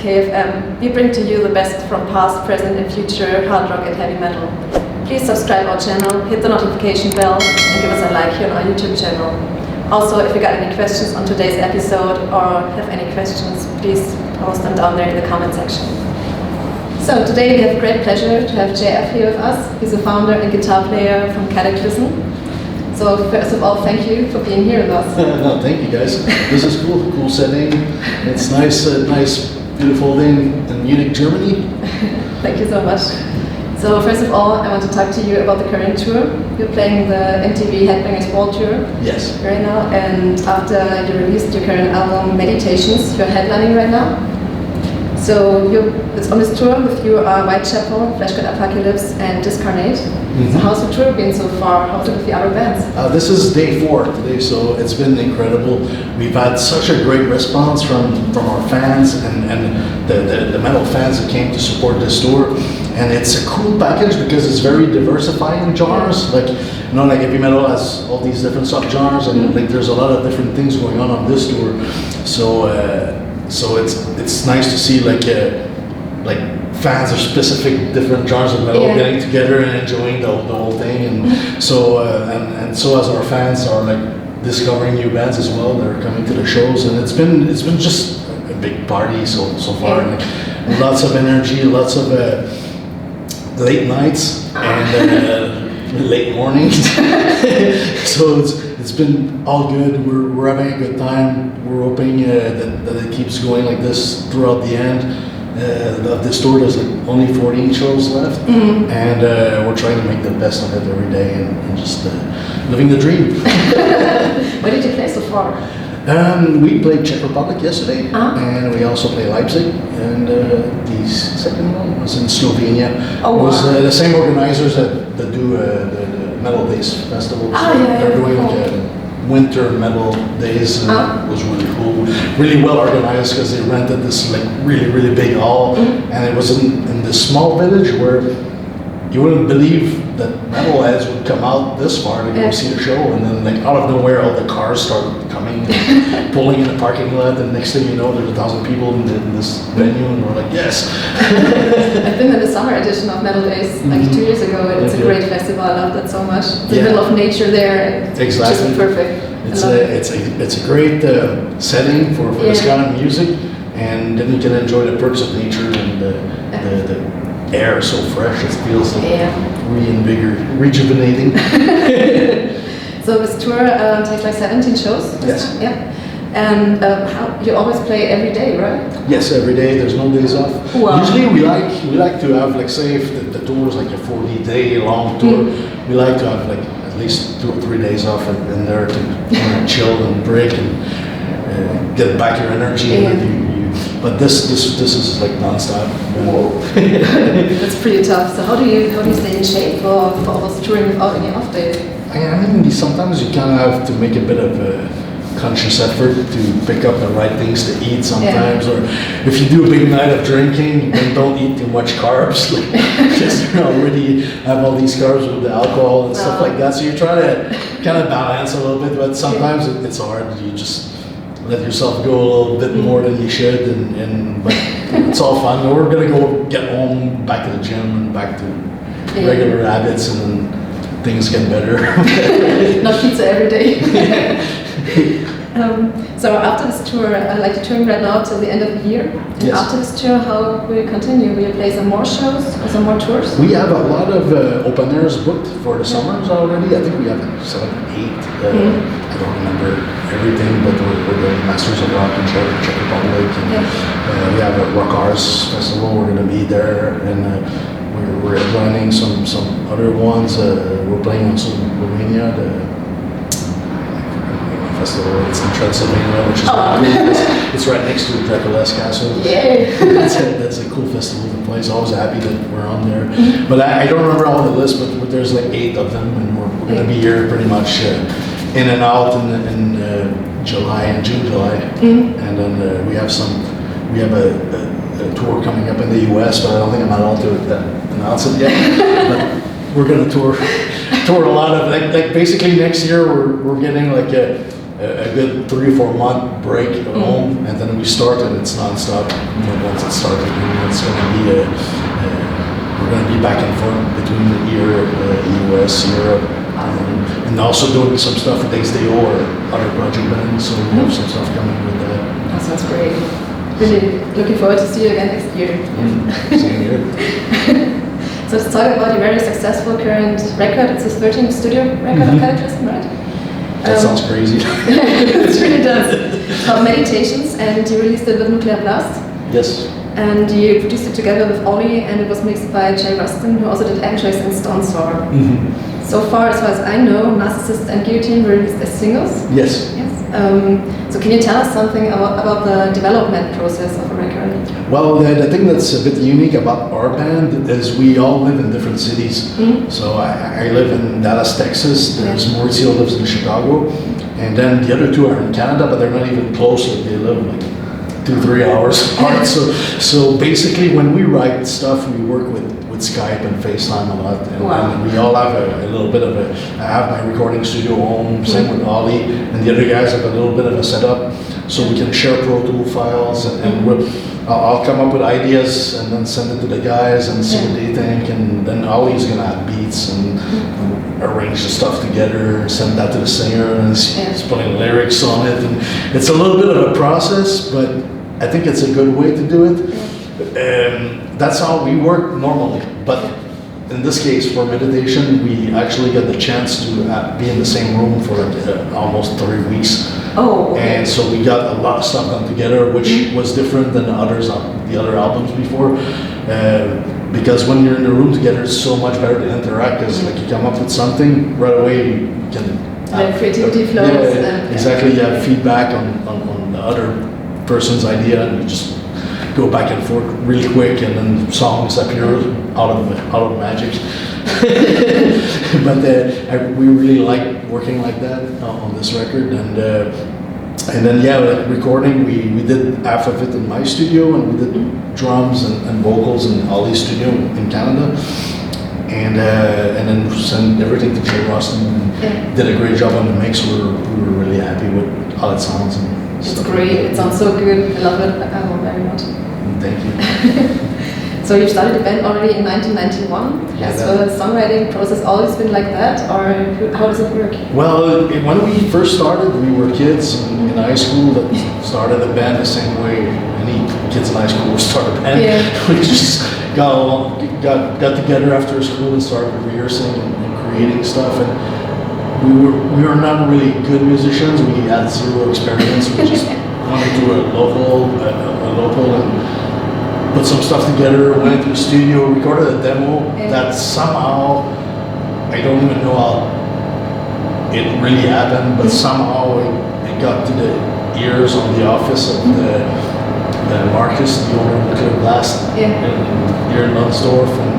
FCK.FM, we bring to you the best from past, present and future hard rock and heavy metal. Please subscribe our channel, hit the notification bell and give us a like here on our YouTube channel. Also, if you got any questions on today's episode or have any questions, please post them down there in the comment section. So today we have great pleasure to have JF here with us. He's a founder and guitar player from Kataklysm. So first of all, thank you for being here with us. No, thank you guys. This is cool setting. It's nice, beautiful day in Munich, Germany. Thank you so much. So first of all, I want to talk to you about the current tour. You're playing the MTV Headbangers Ball Tour. Yes. Right now, and after you released your current album, Meditations, you're headlining right now. So it's on this tour with you are Whitechapel, Kataklysm, and Discarnate. Mm-hmm. So how's the tour been so far? How's it with the other bands? This is day 4 today, so it's been incredible. We've had such a great response from our fans and the metal fans that came to support this tour. And it's a cool package because it's very diversifying in genres. Like, you know, like heavy metal has all these different subgenres, and like there's a lot of different things going on this tour. So it's nice to see like fans of specific different genres of metal getting together and enjoying the whole thing, and so as our fans are like discovering new bands as well, they're coming to the shows, and it's been just a big party so far, and like, lots of energy, lots of late nights and late mornings. So it's been all good. We're having a good time. We're hoping that it keeps going like this throughout the end of this tour. There's like only 14 shows left, and we're trying to make the best of it every day and just living the dream. Where did you play so far? We played Czech Republic yesterday, and we also played Leipzig, and the second one was in Slovenia. It was the same organizers that do the Metal Days Festival. They're doing like a winter metal days, and it was really cool, really well organized because they rented this like really big hall, and it was in this small village where you wouldn't believe that metalheads would come out this far to go see the show, and then like out of nowhere all the cars started coming and pulling in the parking lot, and next thing you know there's 1,000 people in this venue, and we're like, yes. I've been in the summer edition of Metal Days like 2 years ago, and it's a great festival. I love that so much. The middle of nature there, and exactly. Just perfect. It's a great setting for this kind of music, and then you can enjoy the perks of nature and the air so fresh. It feels like rejuvenating. So this tour takes like 17 shows? Yes. Yeah. And you always play every day, right? Yes, every day. There's no days off. Wow. Usually we like to have, like, say if the tour is like a 40-day long tour, we like to have like at least 2 or 3 days off in there to chill and break and get back your energy. But this is like non-stop. That's pretty tough. So how do you stay in shape for all those touring without any off days? I mean, sometimes you kind of have to make a bit of a conscious effort to pick up the right things to eat sometimes, or if you do a big night of drinking, then don't eat too much carbs, because you already have all these carbs with the alcohol and stuff like that. So you try to kind of balance a little bit, but sometimes it's hard. You just let yourself go a little bit more than you should, but it's all fun. We're gonna go get home, back to the gym, and back to regular habits, and then things get better. Not pizza every day. So after this tour, like you're touring right now till the end of the year, and after this tour, how will you continue? Will you play some more shows or some more tours? We have a lot of open airs booked for the summers already. I think we have like 7 or 8. I don't remember everything, but we're the Masters of Rock in Czech Republic. And, we have a Rock Ars Festival. We're going to be there, and we're joining some other ones. We're playing in Romania. Festival. It's in Transylvania, which is cool. It's right next to Dracula's castle. Yeah. That's a cool festival to play. So I was happy that we're on there. But I don't remember all the list, but there's like 8 of them, and we're going to be here pretty much in and out in July and July. And then we have a tour coming up in the US, but I don't think I'm allowed to announce it yet. But we're going to tour a lot of like basically next year we're getting like a good 3 or 4 month break at home, and then we started. It's non-stop. Once it started, it's going to be we're going to be back and forth between here, US, Europe, and also doing some stuff with XDO or other project bands. So we have some stuff coming with that. That sounds great. Really looking forward to see you again next year. Same here. So let's talk about your very successful current record. It's his 13th studio record of Kataklysm, right? That sounds crazy. It really does. It's called Meditations, and you released it with Nuclear Blast. Yes. And you produced it together with Ollie, and it was mixed by Jay Rustin, who also did Outtakes and Stone Sour. So far as I know, Narcissist and Guillotine were released as singles. Yes. Yes. So can you tell us something about the development process of a record? Well, the thing that's a bit unique about our band is we all live in different cities. So I live in Dallas, Texas. There's Mauricio lives in Chicago, and then the other two are in Canada, but they're not even close. They live like 2-3 hours apart. So basically, when we write stuff, we work with Skype and FaceTime a lot, and we all have a little bit of I have my recording studio home, same with Ollie, and the other guys have a little bit of a setup, so we can share Pro Tool files, and I'll come up with ideas and then send it to the guys and see what they think, and then Ollie's gonna add beats and arrange the stuff together, send that to the singer, and he's putting lyrics on it, and it's a little bit of a process, but I think it's a good way to do it. That's how we work normally, but in this case, for meditation, we actually got the chance to be in the same room for almost 3 weeks. Oh, okay. And so we got a lot of stuff done together, which was different than the other albums before. Because when you're in the room together, it's so much better to interact, because like you come up with something, right away you can... creativity flows. Exactly, you have feedback on the other person's idea, and you just go back and forth really quick, and then songs appear out of magic. But we really like working like that on this record, and then like recording, we did half of it in my studio, and we did drums and vocals in Ollie's studio in Canada, and then sent everything to Jay Rustin, and did a great job on the mix. We were really happy with how it sounds. It's great. It sounds so good. I love it very much. Thank you. So you started the band already in 1991. Has the songwriting process always been like that, or how does it work? Well, when we first started, we were kids in high school that started a band the same way any kids in high school would start a band. We just got together after school and started rehearsing and creating stuff. And we were not really good musicians. We had zero experience. We just wanted to do a local and put some stuff together, went to the studio, recorded a demo that somehow, I don't even know how it really happened, but somehow it got to the ears on the office of the Marcus, the owner of Nuclear Blast, here in Lunsdorf, and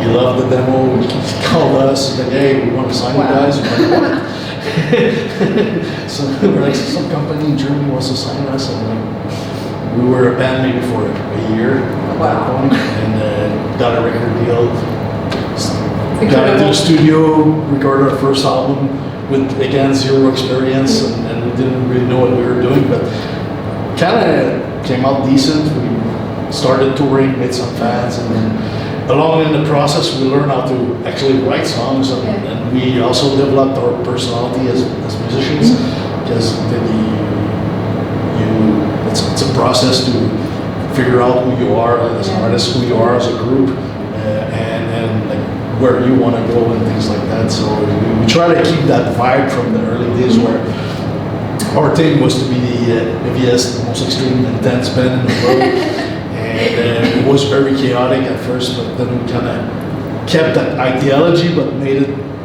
he loved the demo. He called us and said, "Hey, we want to sign you guys." So we're like, some company in Germany wants to sign us, and we were a band maybe for a year at that point, and got a record deal. Got into the studio, recorded our first album with, again, zero experience, and we didn't really know what we were doing, but kind of came out decent. We started touring, made some fans, and then along in the process, we learned how to actually write songs, and we also developed our personality as musicians, because it's a process to figure out who you are as an artist, who you are as a group, and like where you want to go and things like that. So we try to keep that vibe from the early days, where our thing was to be the heaviest, most extreme, intense band in the world. And it was very chaotic at first, but then we kind of kept that ideology, but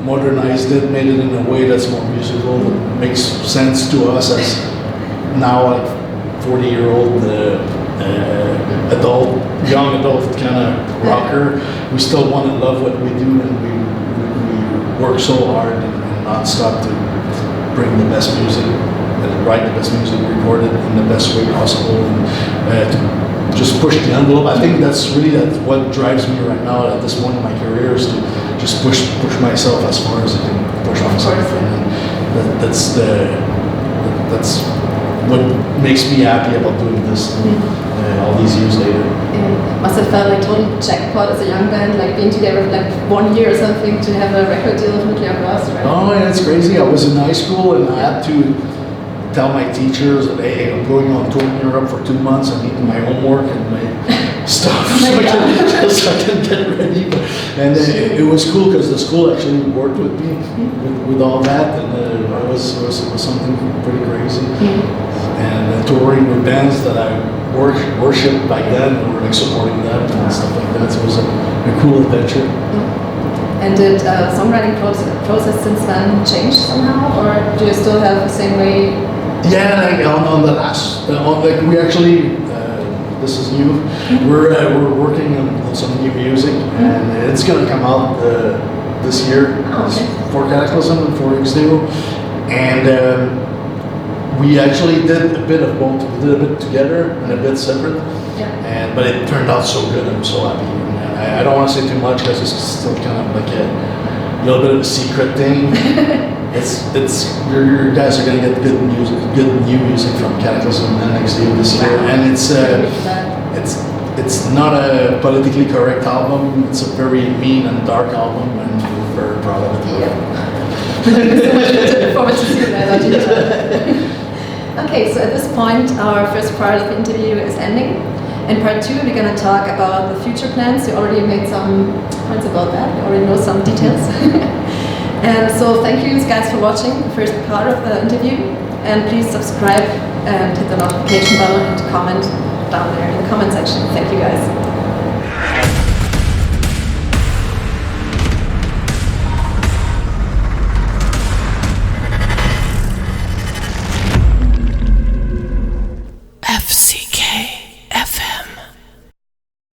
modernized it, made it in a way that's more musical, that makes sense to us as now like 40-year-old young adult kind of rocker. We still want to love what we do, and we work so hard and non-stop to bring the best music, and write the best music, record it in the best way possible, and to just push the envelope. I think that's what drives me right now at this point in my career, is to just push myself as far as I can push myself, and that's that's what makes me happy about doing this all these years later. Must have felt like total jackpot as a young band, like being together for like 1 year or something to have a record deal with Nuclear Blast, right? Oh yeah, it's crazy. I was in high school and I had to tell my teachers that, hey, I'm going on tour in Europe for 2 months. I need my homework and my stuff so I can get ready. And it was cool because the school actually worked with me with all that, and it was something pretty crazy. And touring with bands that I worshipped back then, we were like supporting them and stuff like that. So it was a cool adventure. And did songwriting process since then change somehow, or do you still have the same way? Yeah, like on the last, like we actually, this is new. We're working on some new music, and it's gonna come out this year for Kataklysm and for XDO. And we actually did a bit of both. We did a bit together and a bit separate. Yeah. But it turned out so good. I'm so happy. And I don't want to say too much because it's still kind of like a little bit of a secret thing. It's your guys are gonna get good new music from Kataklysm and XDO this year, and it's not a politically correct album. It's a very mean and dark album, and we're very proud of it. Yeah. So much looking forward to seeing that. Okay, so at this point, our first part of the interview is ending. In part 2, we're going to talk about the future plans. You already made some points about that. You already know some details. And so thank you guys for watching the first part of the interview. And please subscribe and hit the notification button and comment down there in the comment section. Thank you guys.